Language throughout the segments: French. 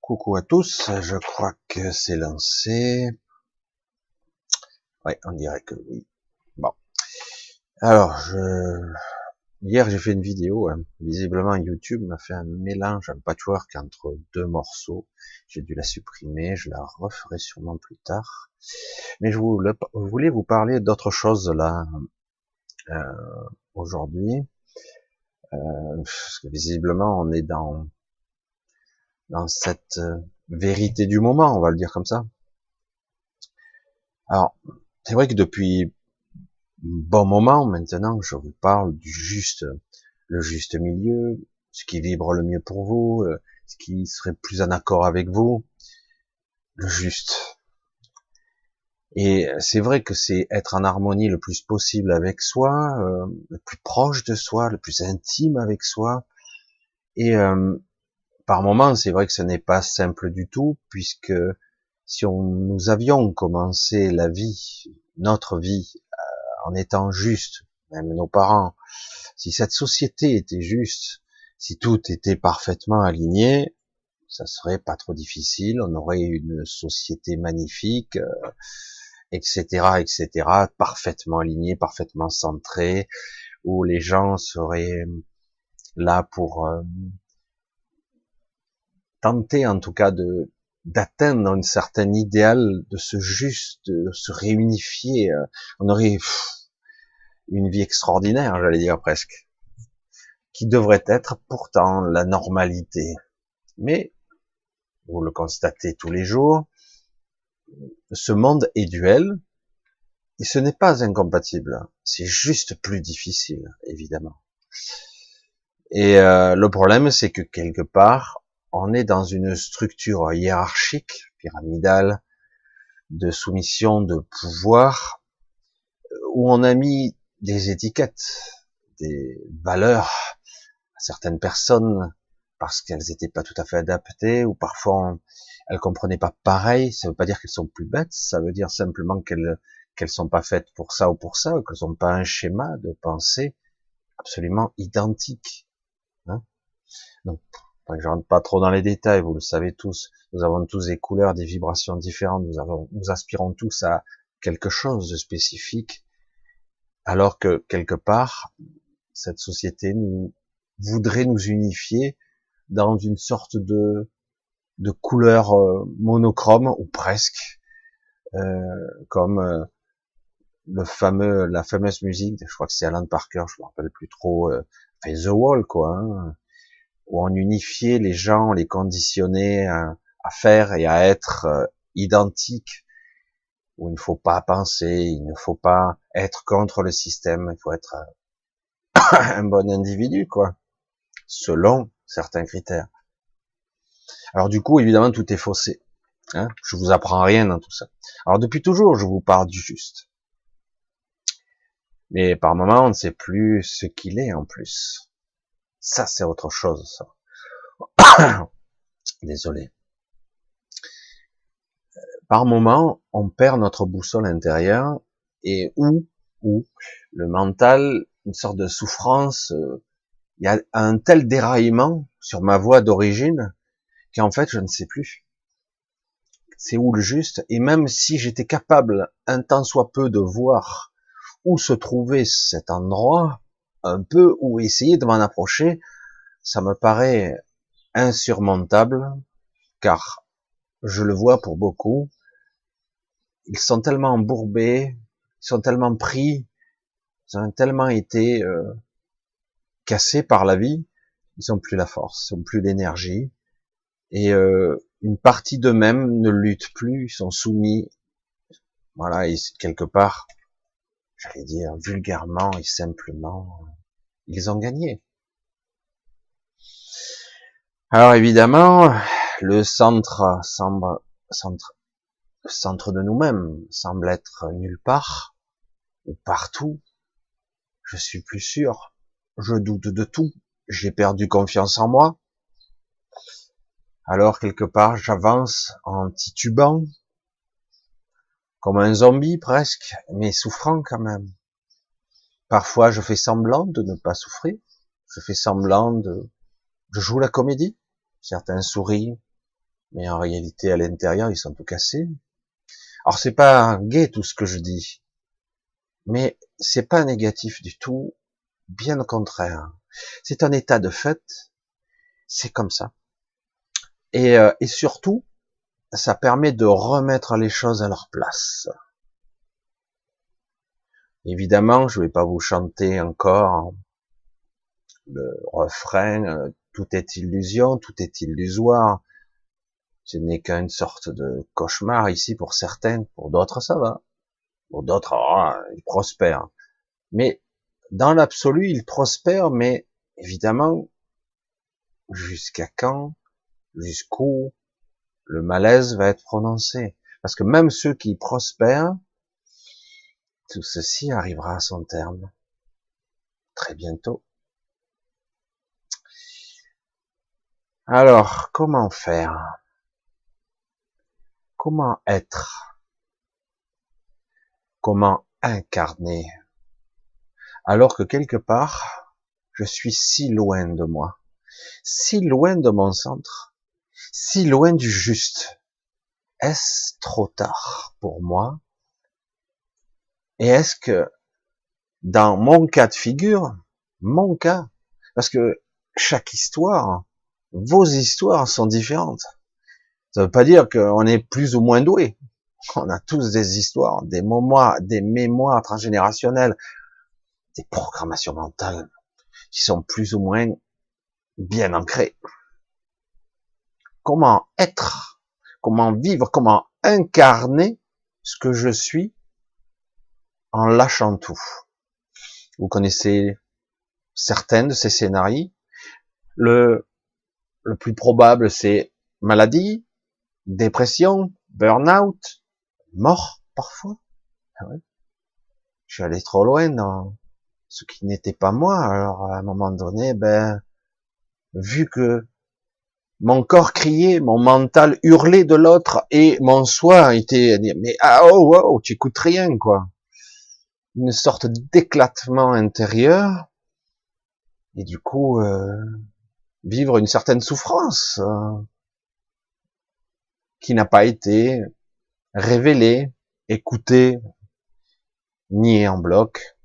Coucou à tous, je crois que c'est lancé. Ouais, on dirait que oui. Bon. Alors, hier j'ai fait une vidéo, hein. Visiblement YouTube m'a fait un mélange, un patchwork entre deux morceaux. J'ai dû la supprimer, je la referai sûrement plus tard. Mais je voulais vous parler d'autre chose là, aujourd'hui. Parce que visiblement on est dans cette vérité du moment, on va le dire comme ça. Alors, c'est vrai que depuis bon moment maintenant, je vous parle le juste milieu, ce qui vibre le mieux pour vous, ce qui serait plus en accord avec vous, le juste. Et c'est vrai que c'est être en harmonie le plus possible avec soi, le plus proche de soi, le plus intime avec soi. Et par moments, c'est vrai que ce n'est pas simple du tout, puisque si nous avions commencé notre vie, en étant juste, même nos parents, si cette société était juste, si tout était parfaitement aligné, ça serait pas trop difficile, on aurait une société magnifique, etc., etc., parfaitement alignée, parfaitement centrée, où les gens seraient là pour tenter, en tout cas, d'atteindre un certain idéal, de se juste, de se réunifier. On aurait une vie extraordinaire, j'allais dire presque, qui devrait être pourtant la normalité. Mais, vous le constatez tous les jours, ce monde est duel, et ce n'est pas incompatible, c'est juste plus difficile, évidemment. Et le problème, c'est que quelque part, on est dans une structure hiérarchique, pyramidale, de soumission, de pouvoir, où on a mis des étiquettes, des valeurs à certaines personnes, parce qu'elles n'étaient pas tout à fait adaptées, ou parfois elles comprenaient pas pareil. Ça veut pas dire qu'elles sont plus bêtes, ça veut dire simplement qu'elles sont pas faites pour ça ou pour ça, ou qu'elles n'ont pas un schéma de pensée absolument identique. Hein, donc, je rentre pas trop dans les détails, vous le savez tous. Nous avons tous des couleurs, des vibrations différentes. Nous aspirons tous à quelque chose de spécifique, alors que quelque part, cette société voudrait nous unifier dans une sorte de couleur monochrome, ou presque, comme la fameuse musique, je crois que c'est Alan Parker, je me rappelle plus trop, enfin, The Wall, quoi, hein, où on unifiait les gens, on les conditionnait à faire et à être identiques, où il ne faut pas penser, il ne faut pas être contre le système, il faut être un bon individu, quoi, selon certains critères. Alors du coup, évidemment, tout est faussé. Hein, je vous apprends rien dans tout ça. Alors depuis toujours, je vous parle du juste. Mais par moments, on ne sait plus ce qu'il est en plus. Ça, c'est autre chose, ça. Désolé. Par moments, on perd notre boussole intérieure, et où le mental, une sorte de souffrance, il y a un tel déraillement sur ma voie d'origine qu'en fait, je ne sais plus. C'est où le juste? Et même si j'étais capable, un tant soit peu, de voir où se trouvait cet endroit, un peu, ou essayer de m'en approcher, ça me paraît insurmontable, car je le vois pour beaucoup, ils sont tellement embourbés, ils sont tellement pris, ils ont tellement été cassés par la vie, ils n'ont plus la force, ils n'ont plus l'énergie, et une partie d'eux-mêmes ne luttent plus, ils sont soumis, voilà, et quelque part, j'allais dire vulgairement et simplement, ils ont gagné. Alors évidemment, le centre de nous-mêmes semble être nulle part, ou partout. Je suis plus sûr. Je doute de tout. J'ai perdu confiance en moi. Alors quelque part, j'avance en titubant, comme un zombie presque, mais souffrant quand même. Parfois, je fais semblant de ne pas souffrir. Je fais semblant je joue la comédie. Certains sourient, mais en réalité, à l'intérieur, ils sont tout cassés. Alors, c'est pas gai tout ce que je dis, mais c'est pas négatif du tout, bien au contraire. C'est un état de fait, c'est comme ça. Et surtout, ça permet de remettre les choses à leur place. Évidemment, je vais pas vous chanter encore le refrain, tout est illusion, tout est illusoire. Ce n'est qu'une sorte de cauchemar ici pour certains, pour d'autres ça va. Pour d'autres, ils prospèrent. Mais dans l'absolu, ils prospèrent, mais évidemment, jusqu'à quand, jusqu'où le malaise va être prononcé. Parce que même ceux qui prospèrent, tout ceci arrivera à son terme très bientôt. Alors, comment faire? Comment être? Comment incarner? Alors que quelque part, je suis si loin de moi, si loin de mon centre, si loin du juste. Est-ce trop tard pour moi? Et est-ce que dans mon cas de figure, mon cas, parce que chaque histoire, vos histoires sont différentes. Ça veut pas dire qu'on est plus ou moins doué. On a tous des histoires, des mémoires transgénérationnelles, des programmations mentales qui sont plus ou moins bien ancrées. Comment être, comment vivre, comment incarner ce que je suis en lâchant tout. Vous connaissez certains de ces scénarios. Le plus probable, c'est maladie, dépression, burn-out, mort parfois. Ah ouais. Je suis allé trop loin dans ce qui n'était pas moi. Alors à un moment donné, vu que mon corps criait, mon mental hurlait de l'autre et mon soi était, mais tu écoutes rien quoi. Une sorte d'éclatement intérieur et du coup vivre une certaine souffrance qui n'a pas été révélée, écoutée, niée en bloc.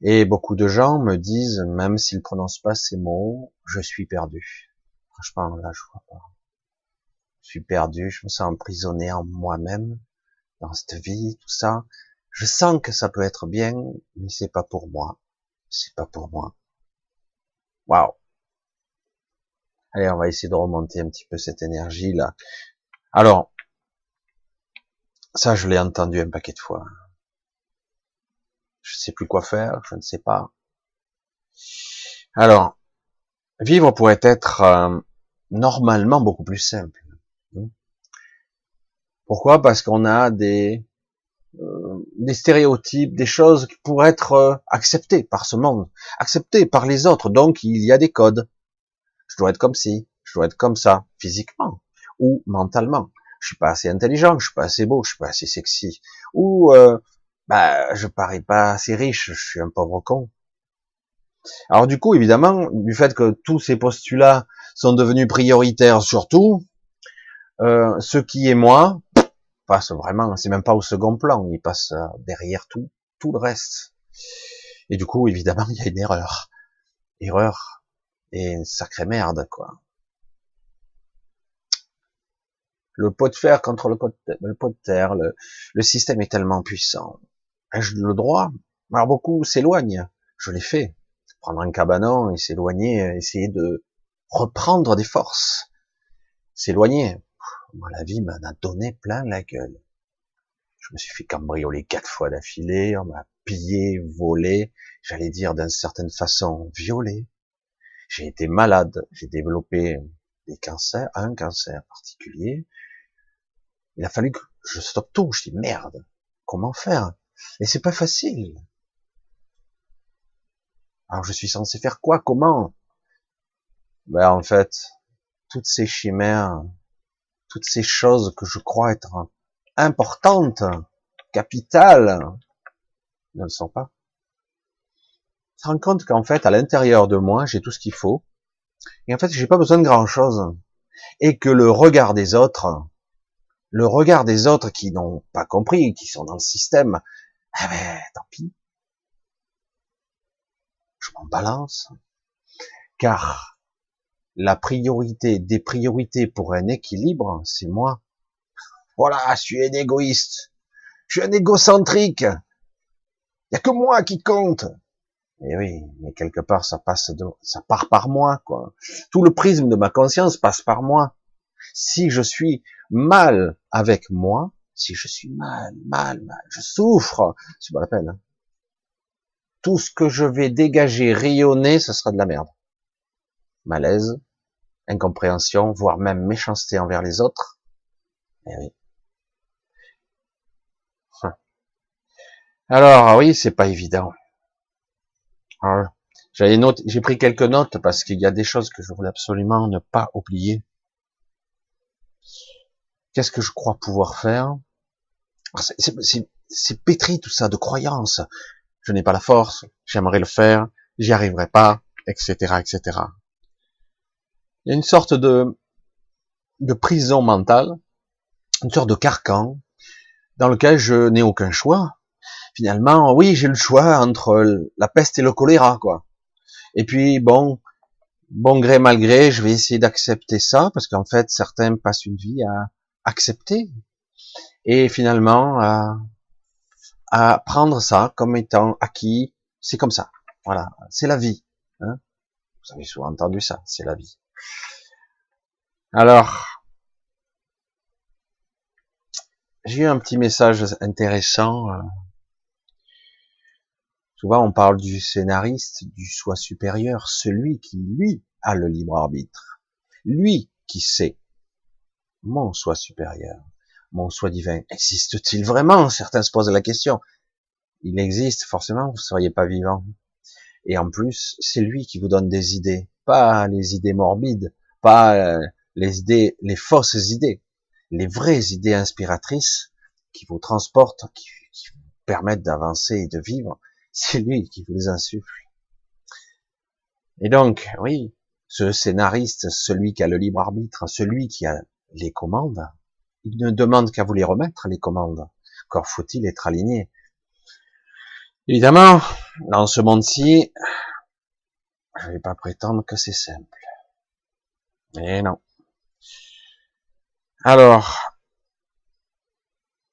Et beaucoup de gens me disent, même s'ils prononcent pas ces mots, je suis perdu. Franchement, là, je vois pas. Je suis perdu, je me sens emprisonné en moi-même, dans cette vie, tout ça. Je sens que ça peut être bien, mais c'est pas pour moi. C'est pas pour moi. Waouh. Allez, on va essayer de remonter un petit peu cette énergie-là. Alors, ça, je l'ai entendu un paquet de fois. Je sais plus quoi faire, je ne sais pas. Alors, vivre pourrait être normalement beaucoup plus simple. Pourquoi? Parce qu'on a des stéréotypes, des choses qui pourraient être acceptées par ce monde, acceptées par les autres. Donc, il y a des codes. Je dois être comme ci, je dois être comme ça, physiquement ou mentalement. Je suis pas assez intelligent, je suis pas assez beau, je suis pas assez sexy. Ou je parais pas assez riche, je suis un pauvre con. Alors du coup, évidemment, du fait que tous ces postulats sont devenus prioritaires sur tout, ce qui est moi passe vraiment, c'est même pas au second plan, il passe derrière tout le reste. Et du coup, évidemment, il y a une erreur et une sacrée merde, quoi. Le pot de fer contre le pot de terre, le système est tellement puissant. Ai-je le droit? Alors beaucoup s'éloignent, je l'ai fait. Prendre un cabanon et s'éloigner, essayer de reprendre des forces, s'éloigner. Moi, la vie m'en a donné plein la gueule. Je me suis fait cambrioler 4 fois d'affilée, on m'a pillé, volé, j'allais dire d'une certaine façon violé. J'ai été malade, j'ai développé des cancers, un cancer particulier. Il a fallu que je stoppe tout. Je dis merde, comment faire? Et c'est pas facile. Alors je suis censé faire quoi? Comment? En fait, toutes ces chimères, toutes ces choses que je crois être importantes, capitales, ne le sont pas. Je me rends compte qu'en fait, à l'intérieur de moi, j'ai tout ce qu'il faut. Et en fait, j'ai pas besoin de grand chose. Et que le regard des autres qui n'ont pas compris, qui sont dans le système, eh ben, tant pis. Je m'en balance. Car la priorité des priorités pour un équilibre, c'est moi. Voilà, je suis un égoïste. Je suis un égocentrique. Il y a que moi qui compte. Et oui, mais quelque part, ça part par moi, quoi. Tout le prisme de ma conscience passe par moi. Si je suis mal avec moi, si je suis mal, je souffre, c'est pas la peine. Hein. Tout ce que je vais dégager, rayonner, ce sera de la merde. Malaise, incompréhension, voire même méchanceté envers les autres. Eh oui. Alors, oui, c'est pas évident. J'ai pris quelques notes parce qu'il y a des choses que je voulais absolument ne pas oublier. Qu'est-ce que je crois pouvoir faire? C'est pétri tout ça de croyances. Je n'ai pas la force, j'aimerais le faire, j'y arriverai pas, etc., etc. Il y a une sorte de prison mentale, une sorte de carcan dans lequel je n'ai aucun choix. Finalement, oui, j'ai le choix entre la peste et le choléra, quoi. Et puis, bon gré, mal gré, je vais essayer d'accepter ça, parce qu'en fait, certains passent une vie à accepter, et finalement, à prendre ça comme étant acquis, c'est comme ça. Voilà, c'est la vie. Hein, vous avez souvent entendu ça, c'est la vie. Alors, j'ai eu un petit message intéressant. Souvent, on parle du scénariste, du soi supérieur, celui qui, lui, a le libre arbitre. Lui qui sait. Mon soi supérieur, mon soi divin, existe-t-il vraiment? Certains se posent la question. Il existe, forcément, vous ne seriez pas vivant. Et en plus, c'est lui qui vous donne des idées, pas les idées morbides, pas les fausses idées, les vraies idées inspiratrices qui vous transportent, qui vous permettent d'avancer et de vivre. C'est lui qui vous les insuffle. Et donc, oui, ce scénariste, celui qui a le libre arbitre, celui qui a les commandes, il ne demande qu'à vous les remettre, les commandes. Encore faut-il être aligné. Évidemment, dans ce monde-ci, je ne vais pas prétendre que c'est simple. Mais non. Alors,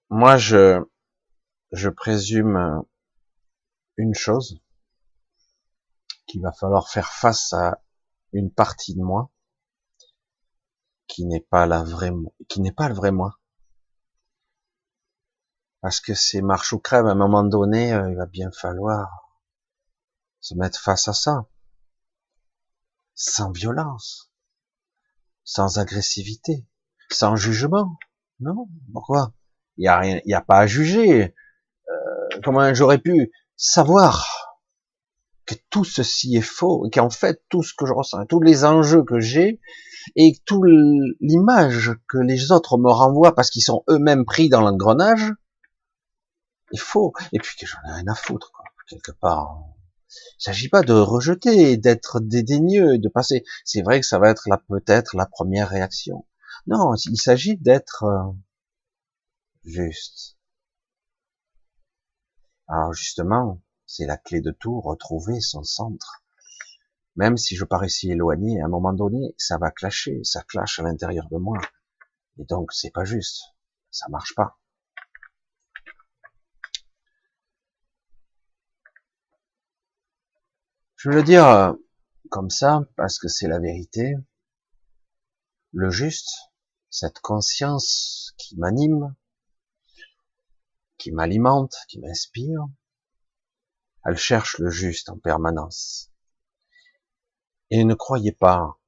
moi, je présume une chose, qu'il va falloir faire face à une partie de moi qui n'est pas le vrai moi. Parce que c'est marche ou crève, à un moment donné, il va bien falloir se mettre face à ça. Sans violence, sans agressivité, sans jugement. Non, pourquoi? Il y a rien, il y a pas à juger. Comment j'aurais pu savoir que tout ceci est faux et qu'en fait tout ce que je ressens, tous les enjeux que j'ai et toute l'image que les autres me renvoient parce qu'ils sont eux-mêmes pris dans l'engrenage est faux. Et puis que j'en ai rien à foutre, quoi, quelque part. Il s'agit pas de rejeter, d'être dédaigneux, de passer. C'est vrai que ça va être peut-être la première réaction. Non, il s'agit d'être juste. Alors justement, c'est la clé de tout, retrouver son centre. Même si je parais si éloigné, à un moment donné, ça va clasher, ça clash à l'intérieur de moi. Et donc, c'est pas juste. Ça marche pas. Je veux le dire comme ça, parce que c'est la vérité. Le juste, cette conscience qui m'anime, qui m'alimente, qui m'inspire, elle cherche le juste en permanence. Et ne croyez pas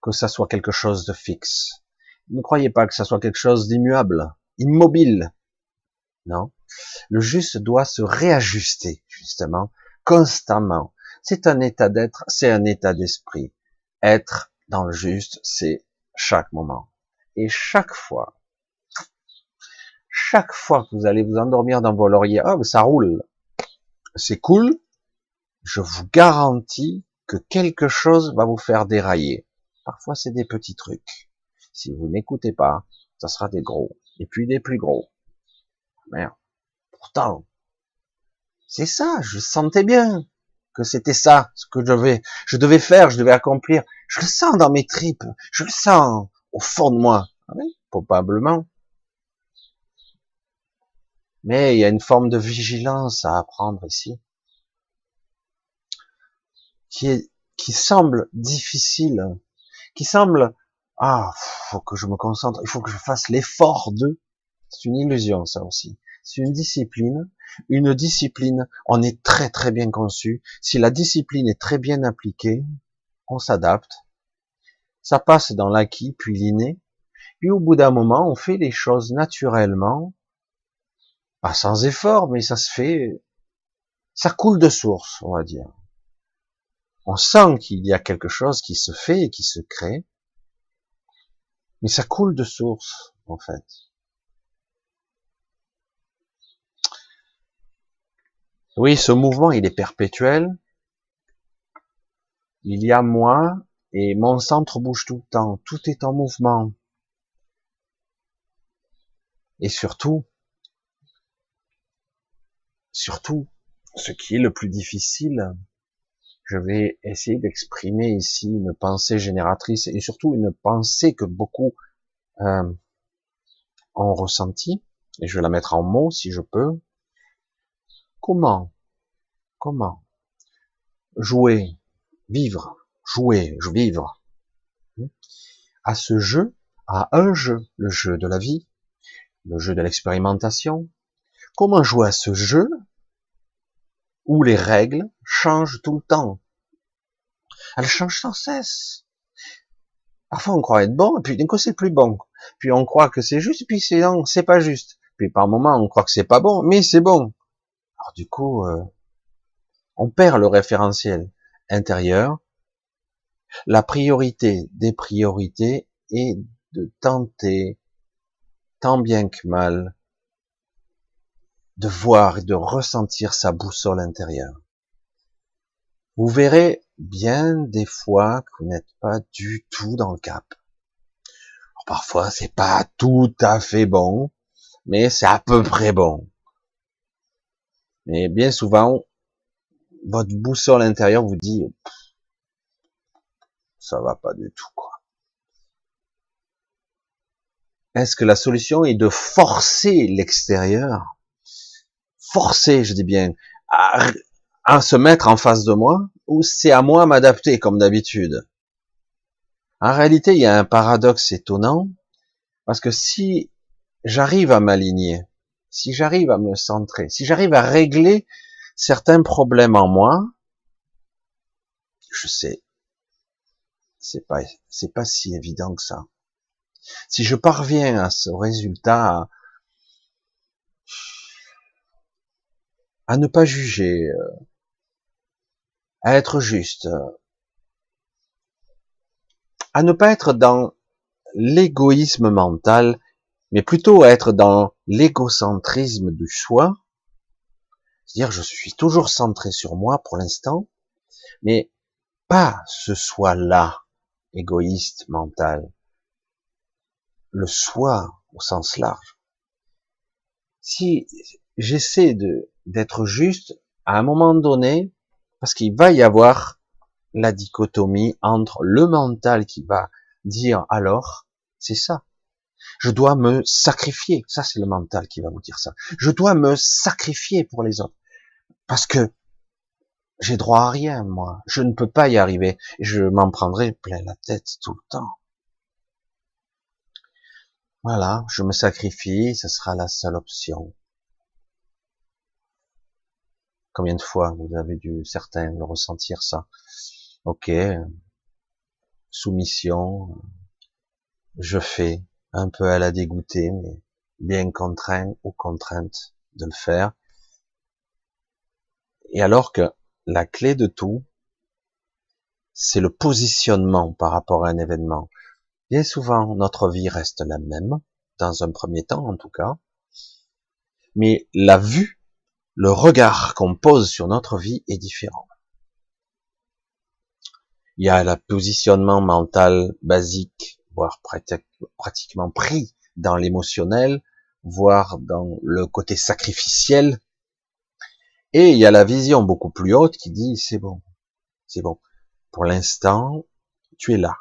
que ça soit quelque chose de fixe. Ne croyez pas que ça soit quelque chose d'immuable, immobile. Non. Le juste doit se réajuster, justement, constamment. C'est un état d'être, c'est un état d'esprit. Être dans le juste, c'est chaque moment. Et chaque fois que vous allez vous endormir dans vos lauriers, ça roule, c'est cool, je vous garantis que quelque chose va vous faire dérailler. Parfois, c'est des petits trucs. Si vous n'écoutez pas, ça sera des gros. Et puis des plus gros. Merde. Pourtant, c'est ça, je sentais bien que c'était ça, ce que je devais faire, je devais accomplir. Je le sens dans mes tripes, je le sens au fond de moi. Ah oui, probablement. Mais il y a une forme de vigilance à apprendre ici, qui semble difficile, qui semble, faut que je me concentre, il faut que je fasse l'effort de. C'est une illusion, ça aussi. C'est une discipline. Une discipline, on est très très bien conçu. Si la discipline est très bien appliquée, on s'adapte. Ça passe dans l'acquis, puis l'inné. Puis au bout d'un moment, on fait les choses naturellement, pas sans effort, mais ça se fait, ça coule de source, on va dire. On sent qu'il y a quelque chose qui se fait et qui se crée, mais ça coule de source, en fait. Oui, ce mouvement, il est perpétuel. Il y a moi, et mon centre bouge tout le temps. Tout est en mouvement. Et surtout, ce qui est le plus difficile, je vais essayer d'exprimer ici une pensée génératrice et surtout une pensée que beaucoup ont ressenti, et je vais la mettre en mots si je peux. Comment jouer, vivre à ce jeu, à un jeu, le jeu de la vie, le jeu de l'expérimentation. Comment jouer à ce jeu où les règles changent tout le temps? Elles changent sans cesse. Parfois on croit être bon, et puis d'un coup c'est plus bon. Puis on croit que c'est juste, et puis non, c'est pas juste. Puis par moment on croit que c'est pas bon, mais c'est bon. Alors du coup, on perd le référentiel intérieur. La priorité des priorités est de tenter, tant bien que mal, de voir et de ressentir sa boussole intérieure. Vous verrez bien des fois que vous n'êtes pas du tout dans le cap. Alors, parfois, c'est pas tout à fait bon, mais c'est à peu près bon. Mais bien souvent, votre boussole intérieure vous dit, ça va pas du tout, quoi. Est-ce que la solution est de forcer l'extérieur? Forcer, je dis bien, à se mettre en face de moi, ou c'est à moi m'adapter comme d'habitude? En réalité, il y a un paradoxe étonnant, parce que si j'arrive à m'aligner, si j'arrive à me centrer, si j'arrive à régler certains problèmes en moi, je sais, c'est pas si évident que ça. Si je parviens à ce résultat, à ne pas juger, à être juste, à ne pas être dans l'égoïsme mental, mais plutôt à être dans l'égocentrisme du soi, c'est-à-dire je suis toujours centré sur moi pour l'instant, mais pas ce soi-là, égoïste, mental, le soi au sens large. Si j'essaie d'être juste, à un moment donné, parce qu'il va y avoir la dichotomie entre le mental qui va dire alors, c'est ça, je dois me sacrifier, ça c'est le mental qui va vous dire ça, je dois me sacrifier pour les autres, parce que j'ai droit à rien, moi, je ne peux pas y arriver, je m'en prendrai plein la tête tout le temps. Voilà, je me sacrifie, ce sera la seule option. Combien de fois vous avez dû, certains, le ressentir ça? Ok, soumission, je fais, un peu à la dégoûtée, mais bien contraint ou contrainte de le faire. Et alors que la clé de tout, c'est le positionnement par rapport à un événement. Bien souvent, notre vie reste la même, dans un premier temps en tout cas, mais la vue, le regard qu'on pose sur notre vie est différent. Il y a le positionnement mental basique, voire pratiquement pris dans l'émotionnel, voire dans le côté sacrificiel. Et il y a la vision beaucoup plus haute qui dit c'est bon, c'est bon. Pour l'instant, tu es là.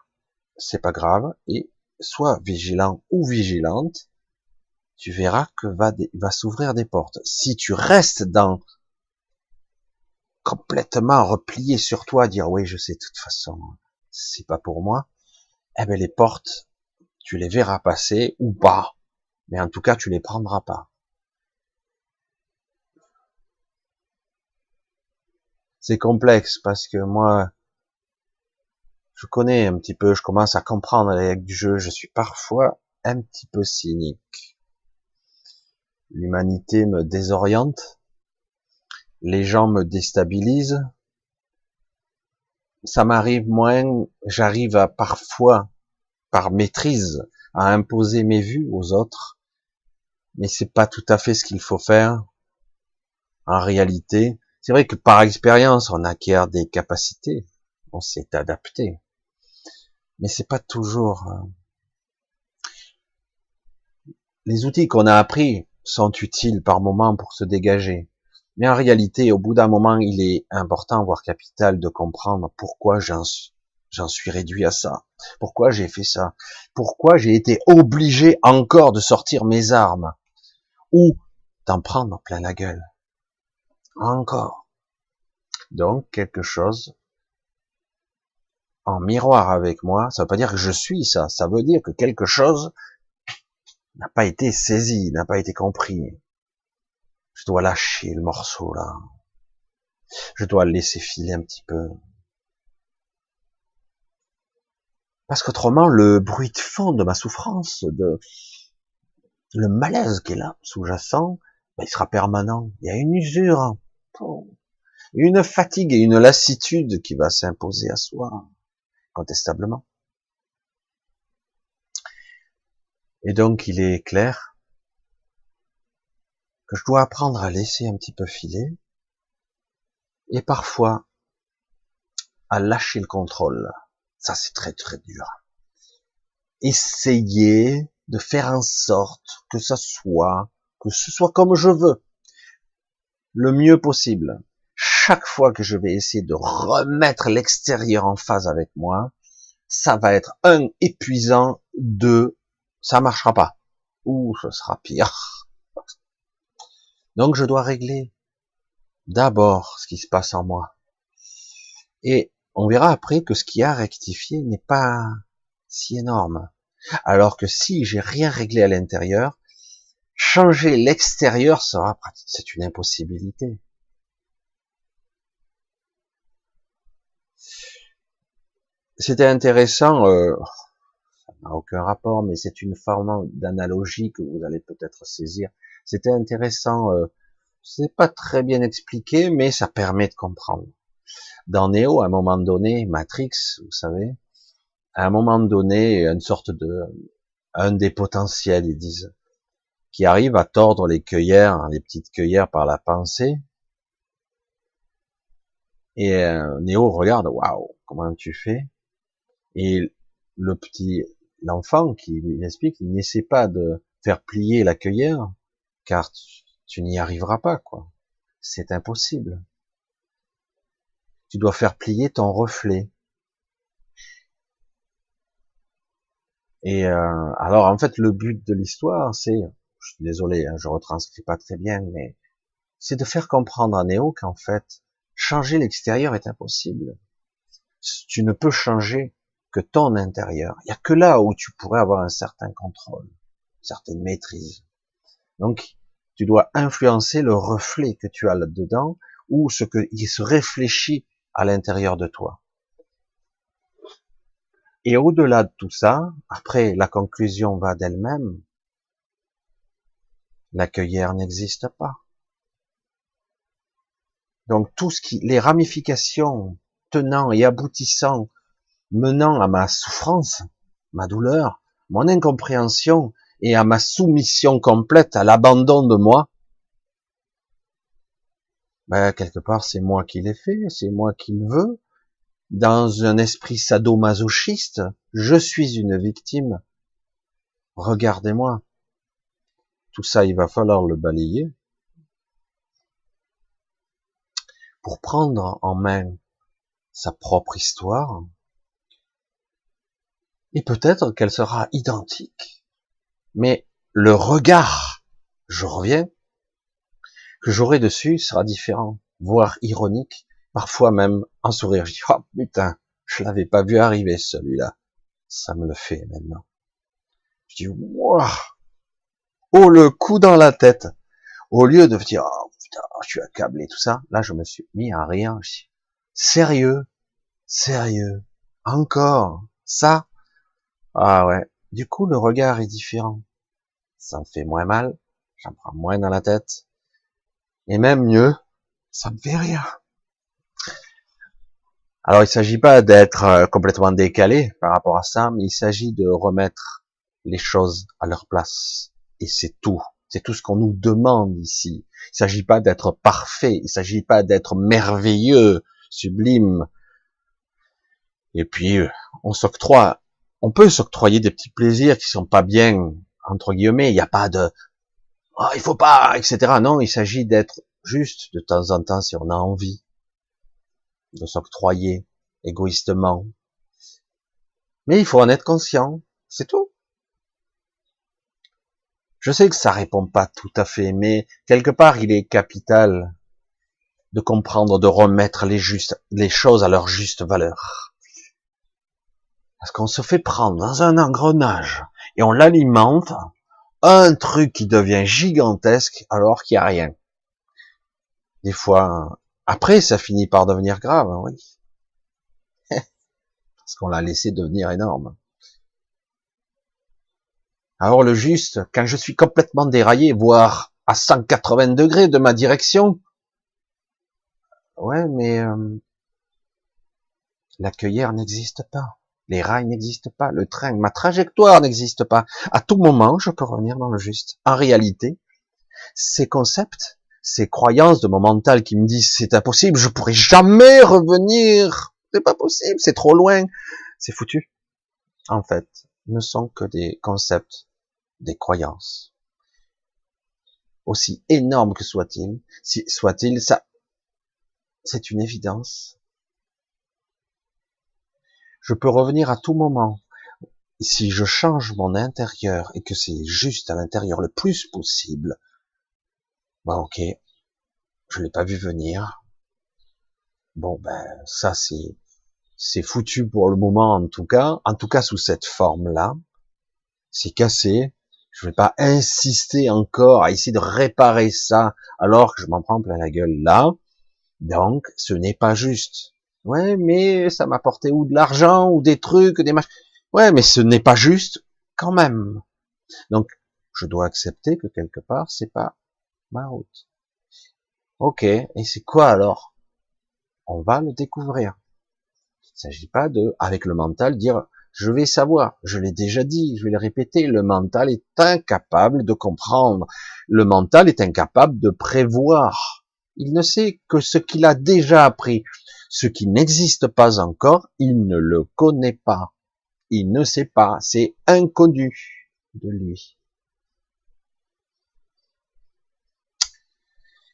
C'est pas grave. Et sois vigilant ou vigilante. Tu verras que va s'ouvrir des portes. Si tu restes dans complètement replié sur toi, dire oui, je sais, de toute façon, c'est pas pour moi, eh ben les portes, tu les verras passer ou pas. Mais en tout cas, tu les prendras pas. C'est complexe parce que moi, je connais un petit peu, je commence à comprendre les règles du jeu, je suis parfois un petit peu cynique. L'humanité me désoriente, les gens me déstabilisent, ça m'arrive moins, j'arrive à parfois, par maîtrise, à imposer mes vues aux autres, mais c'est pas tout à fait ce qu'il faut faire. En réalité, c'est vrai que par expérience, on acquiert des capacités, on s'est adapté, mais c'est pas toujours. Les outils qu'on a appris sont utiles par moment pour se dégager, mais en réalité, au bout d'un moment, il est important, voire capital, de comprendre pourquoi j'en suis réduit à ça, pourquoi j'ai fait ça, pourquoi j'ai été obligé encore de sortir mes armes, ou d'en prendre plein la gueule. Encore. Donc, quelque chose en miroir avec moi, ça veut pas dire que je suis ça, ça veut dire que quelque chose n'a pas été saisi, n'a pas été compris. Je dois lâcher le morceau là. Je dois le laisser filer un petit peu. Parce qu'autrement, le bruit de fond de ma souffrance, le malaise qui est là, sous-jacent, ben, il sera permanent. Il y a une usure, une fatigue et une lassitude qui va s'imposer à soi, incontestablement. Et donc, il est clair que je dois apprendre à laisser un petit peu filer, et parfois, à lâcher le contrôle. Ça, c'est très, très dur. Essayer de faire en sorte que ce soit comme je veux, le mieux possible. Chaque fois que je vais essayer de remettre l'extérieur en phase avec moi, ça va être un, épuisant, deux, ça marchera pas, ou ce sera pire. Donc je dois régler d'abord ce qui se passe en moi. Et on verra après que ce qui a rectifié n'est pas si énorme. Alors que si j'ai rien réglé à l'intérieur, changer l'extérieur sera pratique. C'est une impossibilité. C'était intéressant, ça n'a aucun rapport, mais c'est une forme d'analogie que vous allez peut-être saisir. C'était intéressant, c'est pas très bien expliqué, mais ça permet de comprendre. Dans Neo, à un moment donné, Matrix, vous savez, à un moment donné, une sorte de, un des potentiels, ils disent, qui arrive à tordre les cueillères, les petites cueillères par la pensée. Et Neo regarde, waouh, comment tu fais? Et l'enfant qui lui explique, il n'essaie pas de faire plier la cueillère, car tu n'y arriveras pas, quoi. C'est impossible. Tu dois faire plier ton reflet. Et alors en fait le but de l'histoire, c'est, je suis désolé, hein, je retranscris pas très bien, mais c'est de faire comprendre à Néo qu'en fait changer l'extérieur est impossible. Tu ne peux changer que ton intérieur. Il y a que là où tu pourrais avoir un certain contrôle, une certaine maîtrise. Donc tu dois influencer le reflet que tu as là-dedans ou ce qui se réfléchit à l'intérieur de toi. Et au-delà de tout ça, après la conclusion va d'elle-même, la cueillère n'existe pas. Donc tout ce qui, les ramifications tenant et aboutissant, menant à ma souffrance, ma douleur, mon incompréhension et à ma soumission complète, à l'abandon de moi, ben, quelque part c'est moi qui l'ai fait, c'est moi qui le veux, dans un esprit sadomasochiste, je suis une victime, regardez-moi. Tout ça, il va falloir le balayer pour prendre en main sa propre histoire, et peut-être qu'elle sera identique. Mais le regard, je reviens, que j'aurai dessus sera différent, voire ironique, parfois même en sourire. Je dis, oh putain, je l'avais pas vu arriver celui-là. Ça me le fait maintenant. Je dis, waouh, oh le coup dans la tête. Au lieu de dire, oh putain, je suis accablé, tout ça, là je me suis mis à rien. Je dis, sérieux, sérieux, encore, ça? Ah ouais. Du coup, le regard est différent. Ça me fait moins mal, j'en prends moins dans la tête. Et même mieux, ça me fait rien. Alors, il s'agit pas d'être complètement décalé par rapport à ça, mais il s'agit de remettre les choses à leur place. Et c'est tout. C'est tout ce qu'on nous demande ici. Il s'agit pas d'être parfait. Il s'agit pas d'être merveilleux, sublime. Et puis, on peut s'octroyer des petits plaisirs qui sont pas bien, entre guillemets. Il n'y a pas de, oh, il faut pas, etc. Non, il s'agit d'être juste de temps en temps si on a envie de s'octroyer égoïstement. Mais il faut en être conscient, c'est tout. Je sais que ça répond pas tout à fait, mais quelque part il est capital de comprendre, de remettre les choses à leur juste valeur. Parce qu'on se fait prendre dans un engrenage et on l'alimente, un truc qui devient gigantesque alors qu'il n'y a rien. Des fois, après ça finit par devenir grave, oui. Parce qu'on l'a laissé devenir énorme. Alors le juste, quand je suis complètement déraillé, voire à 180 degrés de ma direction, ouais, mais la cueillère n'existe pas, les rails n'existent pas, le train, ma trajectoire n'existe pas. À tout moment, je peux revenir dans le juste. En réalité, ces concepts, ces croyances de mon mental qui me disent c'est impossible, je pourrai jamais revenir, c'est pas possible, c'est trop loin, c'est foutu. En fait, ne sont que des concepts, des croyances. Aussi énorme que soit-il, ça, c'est une évidence. Je peux revenir à tout moment. Si je change mon intérieur et que c'est juste à l'intérieur le plus possible, bah ok, je l'ai pas vu venir. Bon ben ça c'est foutu pour le moment en tout cas sous cette forme-là, c'est cassé. Je vais pas insister encore à essayer de réparer ça alors que je m'en prends plein la gueule là. Donc ce n'est pas juste. Ouais, mais ça m'apportait ou de l'argent ou des trucs, des machins. Ouais, mais ce n'est pas juste quand même. Donc je dois accepter que quelque part c'est pas ma route. Ok, et c'est quoi alors? On va le découvrir. Il ne s'agit pas de, avec le mental, dire je vais savoir. Je l'ai déjà dit, je vais le répéter. Le mental est incapable de comprendre. Le mental est incapable de prévoir. Il ne sait que ce qu'il a déjà appris. Ce qui n'existe pas encore, il ne le connaît pas. Il ne sait pas. C'est inconnu de lui.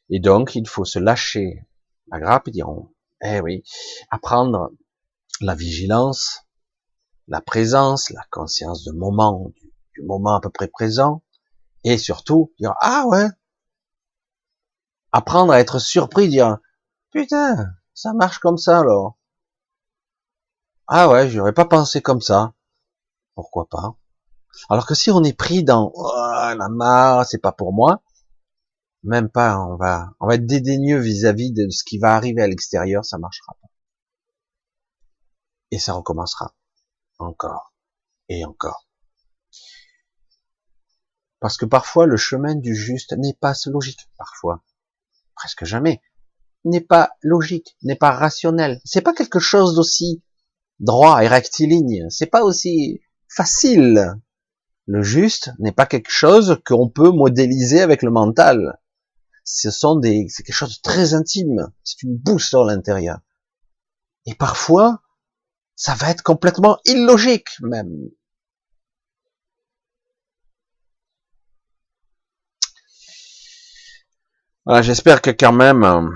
Et donc, il faut se lâcher la grappe et dire, eh oui, apprendre la vigilance, la présence, la conscience du moment à peu près présent, et surtout dire ah ouais, apprendre à être surpris, dire putain, ça marche comme ça alors. Ah ouais, j'aurais pas pensé comme ça. Pourquoi pas? Alors que si on est pris dans oh, la marre, c'est pas pour moi, même pas, on va être dédaigneux vis-à-vis de ce qui va arriver à l'extérieur, ça marchera pas. Et ça recommencera encore et encore. Parce que parfois le chemin du juste n'est pas logique, parfois, presque jamais, n'est pas logique, n'est pas rationnel. C'est pas quelque chose d'aussi droit et rectiligne. C'est pas aussi facile. Le juste n'est pas quelque chose qu'on peut modéliser avec le mental. C'est quelque chose de très intime. C'est une boussole intérieure. Et parfois, Ça va être complètement illogique, même. Voilà, j'espère que quand même,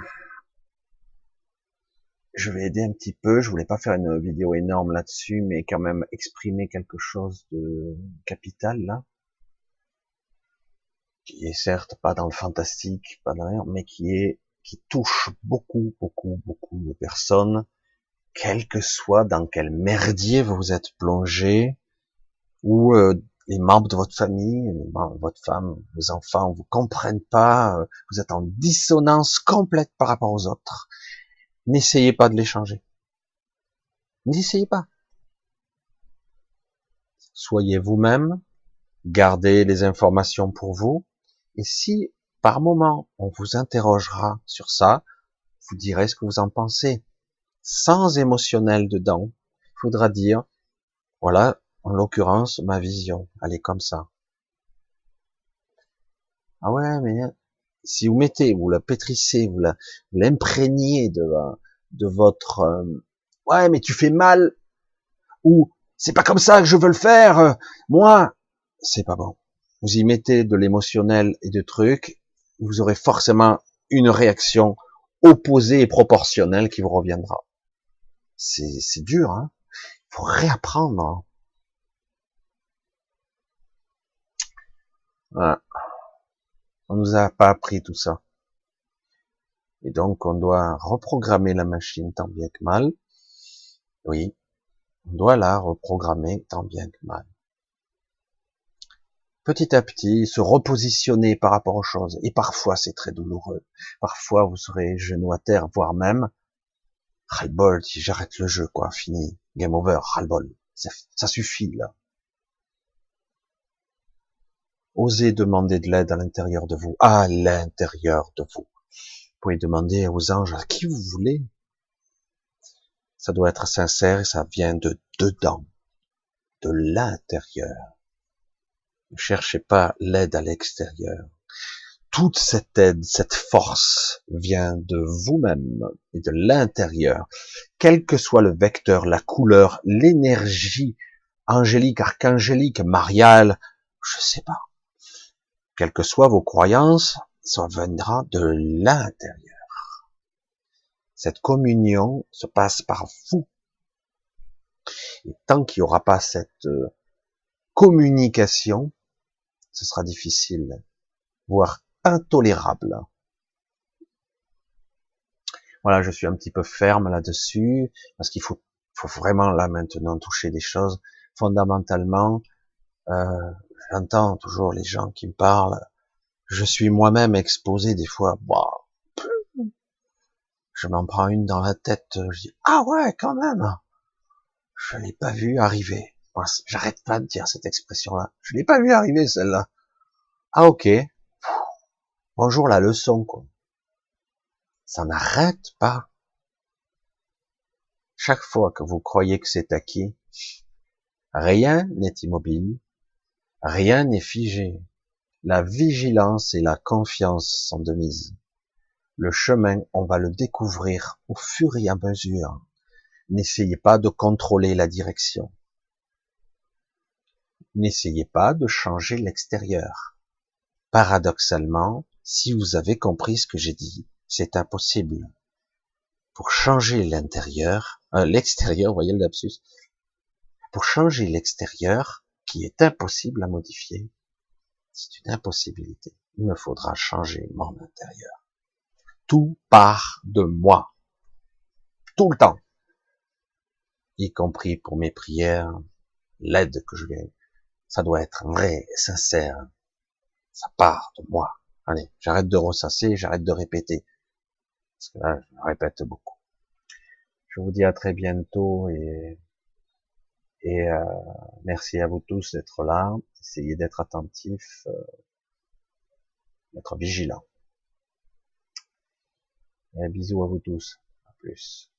je vais aider un petit peu. Je voulais pas faire une vidéo énorme là-dessus, mais quand même exprimer quelque chose de capital, là, qui est certes pas dans le fantastique, pas dans rien, mais qui touche beaucoup, beaucoup, beaucoup de personnes, quel que soit dans quel merdier vous êtes plongé, ou les membres de votre famille, les membres de votre femme, vos enfants vous comprennent pas, vous êtes en dissonance complète par rapport aux autres. N'essayez pas de les changer. N'essayez pas. Soyez vous-même, gardez les informations pour vous, et si par moment on vous interrogera sur ça, vous direz ce que vous en pensez, sans émotionnel dedans. Il faudra dire, voilà, en l'occurrence, ma vision, elle est comme ça. Ah ouais, mais si vous mettez, vous la pétrissez, vous l'imprégnez de votre, ouais, mais tu fais mal, ou c'est pas comme ça que je veux le faire, moi, c'est pas bon. Vous y mettez de l'émotionnel et de trucs, vous aurez forcément une réaction opposée et proportionnelle qui vous reviendra. C'est dur, hein. Il faut réapprendre. Voilà. On nous a pas appris tout ça. Et donc, on doit reprogrammer la machine tant bien que mal. Oui, on doit la reprogrammer tant bien que mal. Petit à petit, se repositionner par rapport aux choses. Et parfois, c'est très douloureux. Parfois, vous serez genou à terre, voire même, ras-le-bol, si j'arrête le jeu, quoi, fini, game over, ras-le-bol. Ça suffit, là. Osez demander de l'aide à l'intérieur de vous, à l'intérieur de vous. Vous pouvez demander aux anges, à qui vous voulez. Ça doit être sincère et ça vient de dedans, de l'intérieur. Ne cherchez pas l'aide à l'extérieur. Toute cette aide, cette force vient de vous-même et de l'intérieur. Quel que soit le vecteur, la couleur, l'énergie angélique, archangélique, mariale, je sais pas. Quelles que soient vos croyances, ça viendra de l'intérieur. Cette communion se passe par vous. Et tant qu'il n'y aura pas cette communication, ce sera difficile, voire intolérable. Voilà, je suis un petit peu ferme là-dessus, parce qu'il faut vraiment là maintenant toucher des choses. Fondamentalement, j'entends toujours les gens qui me parlent, je suis moi-même exposé des fois, bah, je m'en prends une dans la tête, je dis, ah ouais, quand même, je l'ai pas vu arriver. J'arrête pas de dire cette expression-là, je l'ai pas vu arriver celle-là. Ah ok, bonjour la leçon, quoi. Ça n'arrête pas. Chaque fois que vous croyez que c'est acquis, rien n'est immobile, rien n'est figé. La vigilance et la confiance sont de mise. Le chemin, on va le découvrir au fur et à mesure. N'essayez pas de contrôler la direction. N'essayez pas de changer l'extérieur. Paradoxalement, si vous avez compris ce que j'ai dit, c'est impossible. Pour changer l'extérieur, voyez le lapsus, pour changer l'extérieur, qui est impossible à modifier, c'est une impossibilité. Il me faudra changer mon intérieur. Tout part de moi. Tout le temps. Y compris pour mes prières, l'aide que je vais, ça doit être vrai, sincère. Ça part de moi. Allez, j'arrête de ressasser, j'arrête de répéter. Parce que là, je répète beaucoup. Je vous dis à très bientôt et merci à vous tous d'être là. Essayez d'être attentifs, d'être vigilants. Et bisous à vous tous. À plus.